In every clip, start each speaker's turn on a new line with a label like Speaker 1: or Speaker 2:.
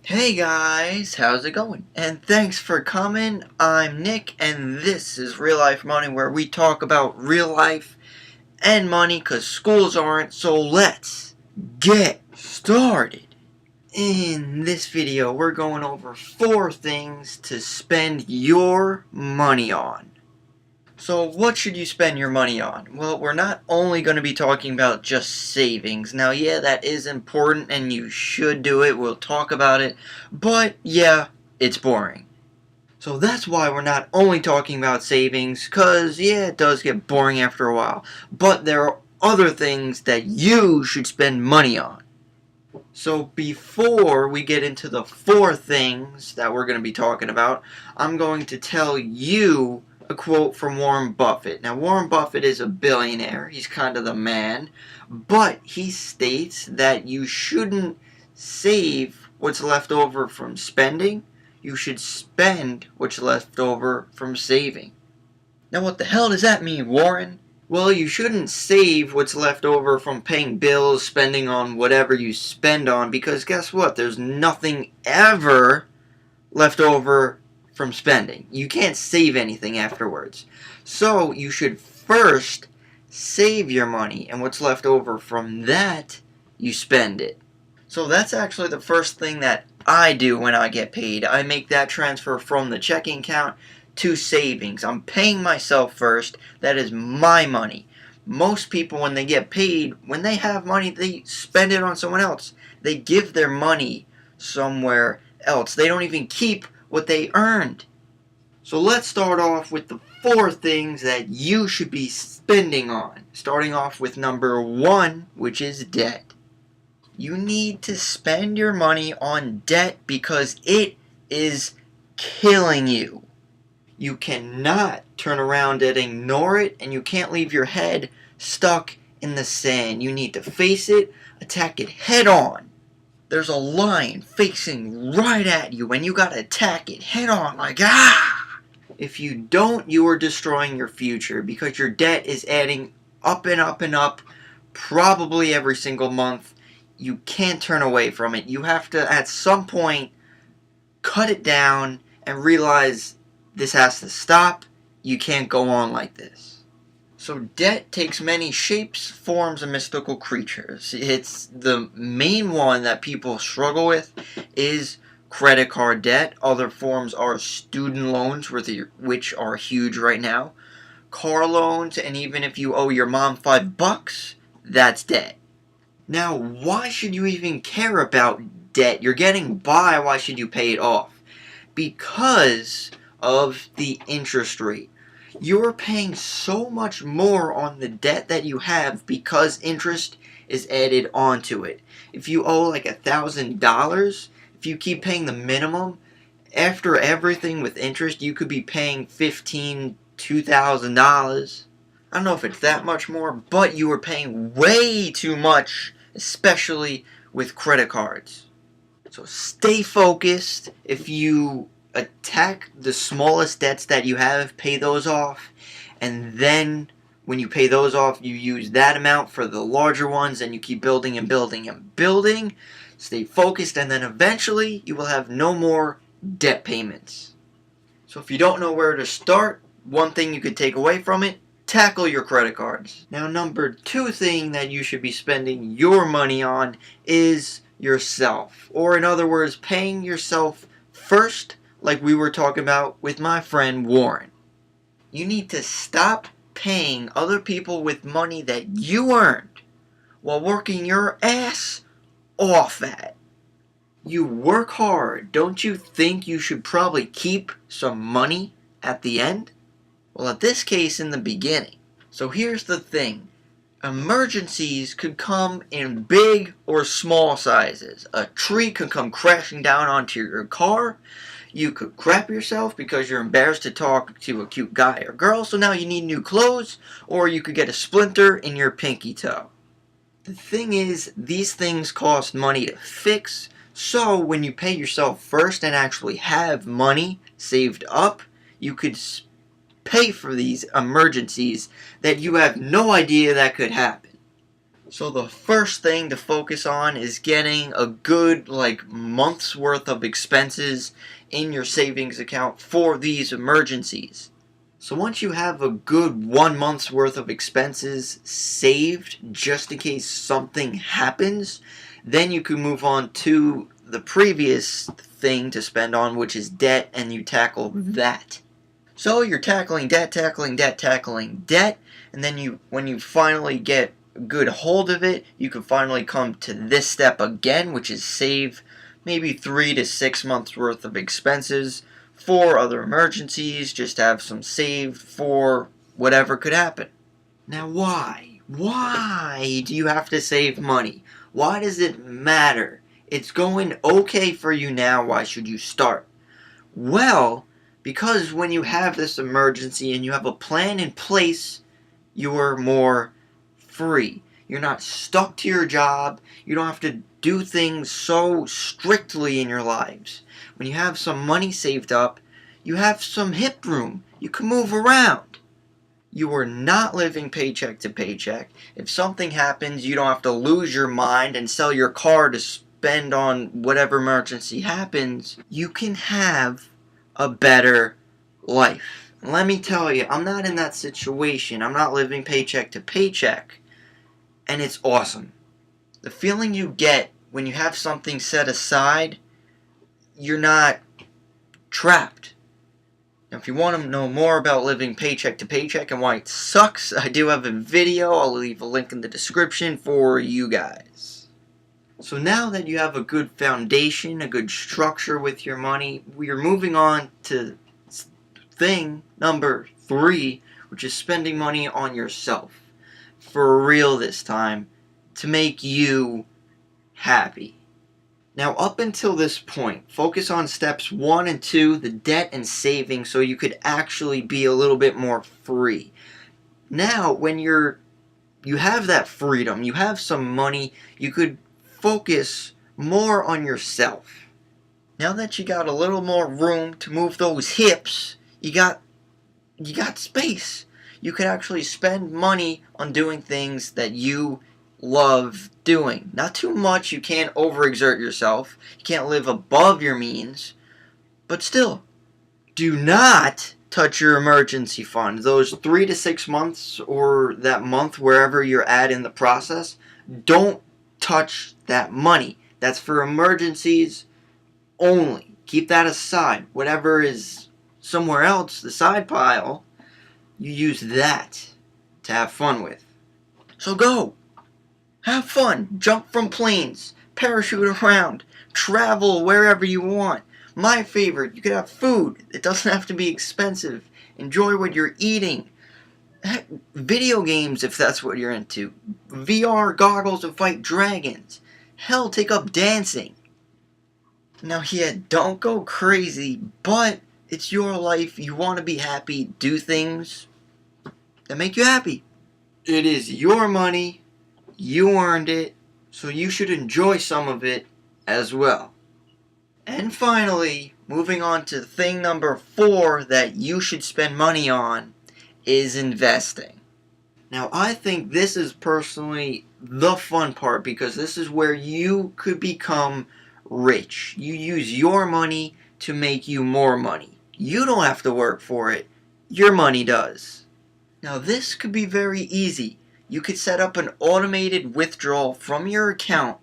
Speaker 1: Hey guys, how's it going? And thanks for coming. I'm Nick, and this is Real Life Money, where we talk about real life and money because schools aren't, so let's get started. In this video, we're going over 4 things to spend your money on. So what should you spend your money on? Well, we're not only going to be talking about just savings. Now, yeah, that is important and you should do it. We'll talk about it. But, yeah, it's boring. So that's why we're not only talking about savings, because, yeah, it does get boring after a while. But there are other things that you should spend money on. So before we get into the 4 things that we're going to be talking about, I'm going to tell you a quote from Warren Buffett. Now, Warren Buffett is a billionaire. He's kind of the man. But he states that you shouldn't save what's left over from spending. You should spend what's left over from saving. Now, what the hell does that mean, Warren? Well, you shouldn't save what's left over from paying bills, spending on whatever you spend on, because guess what? There's nothing ever left over from spending. You can't save anything afterwards. So you should first save your money, and what's left over from that, you spend it. So that's actually the first thing that I do when I get paid. I make that transfer from the checking account to savings. I'm paying myself first. That is my money. Most people, when they get paid, when they have money, they spend it on someone else. They give their money somewhere else. They don't even keep what they earned. So let's start off with the 4 things that you should be spending on. Starting off with number 1, which is debt. You need to spend your money on debt because it is killing you. You cannot turn around and ignore it, and you can't leave your head stuck in the sand. You need to face it, attack it head on. There's a lion facing right at you, and you gotta attack it head on, like, ah! If you don't, you are destroying your future because your debt is adding up and up and up, probably every single month. You can't turn away from it. You have to, at some point, cut it down and realize this has to stop. You can't go on like this. So debt takes many shapes, forms, and mystical creatures. It's the main one that people struggle with is credit card debt. Other forms are student loans, which are huge right now. Car loans, and even if you owe your mom $5, that's debt. Now, why should you even care about debt? You're getting by, why should you pay it off? Because of the interest rate. You're paying so much more on the debt that you have because interest is added onto it. If you owe like $1,000, if you keep paying the minimum, after everything with interest, you could be paying $1,500, $2,000. I don't know if it's that much more, but you are paying way too much, especially with credit cards. So stay focused. If you attack the smallest debts that you have, pay those off, and then when you pay those off, you use that amount for the larger ones, and you keep building and building and building. Stay focused, and then eventually you will have no more debt payments. So if you don't know where to start, one thing you could take away from it: tackle your credit cards. Now, number 2 thing that you should be spending your money on is yourself. Or in other words, paying yourself first, like we were talking about with my friend Warren. You need to stop paying other people with money that you earned while working your ass off at. You work hard. Don't you think you should probably keep some money at the end? Well, in this case, in the beginning. So here's the thing. Emergencies could come in big or small sizes. A tree could come crashing down onto your car. You could crap yourself because you're embarrassed to talk to a cute guy or girl, so now you need new clothes, or you could get a splinter in your pinky toe. The thing is, these things cost money to fix, so when you pay yourself first and actually have money saved up, you could pay for these emergencies that you have no idea that could happen. So the first thing to focus on is getting a good month's worth of expenses in your savings account for these emergencies. So once you have a good 1 month's worth of expenses saved just in case something happens, then you can move on to the previous thing to spend on, which is debt, and you tackle that. So you're tackling debt, and then when you finally get a good hold of it, you can finally come to this step again, which is save maybe 3 to 6 months worth of expenses for other emergencies, just have some saved for whatever could happen. Now why? Why do you have to save money? Why does it matter? It's going okay for you now, why should you start? Well, because when you have this emergency and you have a plan in place, you're more free. You're not stuck to your job. You don't have to do things so strictly in your lives. When you have some money saved up, you have some hip room. You can move around. You are not living paycheck to paycheck. If something happens, you don't have to lose your mind and sell your car to spend on whatever emergency happens. You can have a better life. And let me tell you, I'm not in that situation. I'm not living paycheck to paycheck. And it's awesome. The feeling you get when you have something set aside, you're not trapped. Now, if you want to know more about living paycheck to paycheck and why it sucks, I do have a video. I'll leave a link in the description for you guys. So now that you have a good foundation, a good structure with your money, we are moving on to thing number 3, which is spending money on yourself. For real this time, to make you happy. Now, up until this point, focus on steps 1 and 2, the debt and saving, so you could actually be a little bit more free. Now, when you have that freedom, you have some money, you could focus more on yourself. Now that you got a little more room to move those hips, you got space. You could actually spend money on doing things that you love doing. Not too much, you can't overexert yourself. You can't live above your means. But still, do not touch your emergency fund. Those 3 to 6 months or that month, wherever you're at in the process, don't touch that money. That's for emergencies only. Keep that aside. Whatever is somewhere else, the side pile, you use that to have fun with. So go! Have fun! Jump from planes, parachute around, travel wherever you want. My favorite, you could have food. It doesn't have to be expensive. Enjoy what you're eating. Heck, video games if that's what you're into. VR goggles to fight dragons. Hell, take up dancing. Now yeah, don't go crazy, but it's your life. You want to be happy. Do things that make you happy. It is your money. You earned it, so you should enjoy some of it as well. And finally, moving on to thing number 4 that you should spend money on is investing. Now, I think this is personally the fun part because this is where you could become rich. You use your money to make you more money. You don't have to work for it. Your money does. Now, this could be very easy. You could set up an automated withdrawal from your account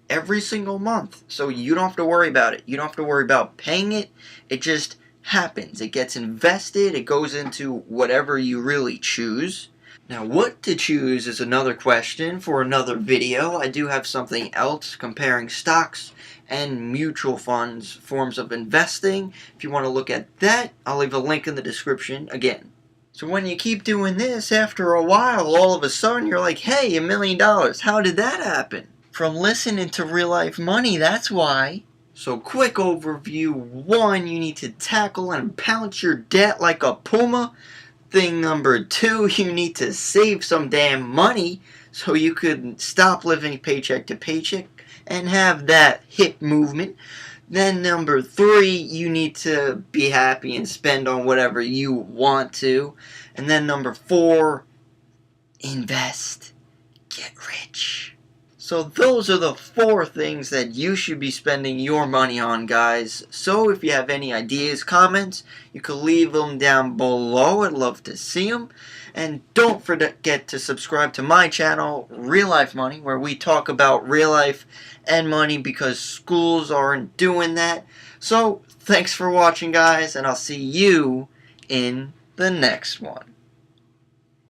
Speaker 1: every single month. So you don't have to worry about it. You don't have to worry about paying it. It just happens. It gets invested. It goes into whatever you really choose. Now, what to choose is another question for another video. I do have something else comparing stocks and mutual funds forms of investing. If you want to look at that, I'll leave a link in the description again. So when you keep doing this, after a while, all of a sudden, you're like, hey, $1 million. How did that happen? From listening to Real Life Money, that's why. So quick overview. 1, you need to tackle and pounce your debt like a puma. Thing number 2, you need to save some damn money so you could stop living paycheck to paycheck and have that hip movement. Then number 3, you need to be happy and spend on whatever you want to. And then number 4, invest. get rich. So those are the 4 things that you should be spending your money on, guys. So if you have any ideas, comments, you can leave them down below. I'd love to see them. And don't forget to subscribe to my channel, Real Life Money, where we talk about real life and money because schools aren't doing that. So thanks for watching, guys, and I'll see you in the next one.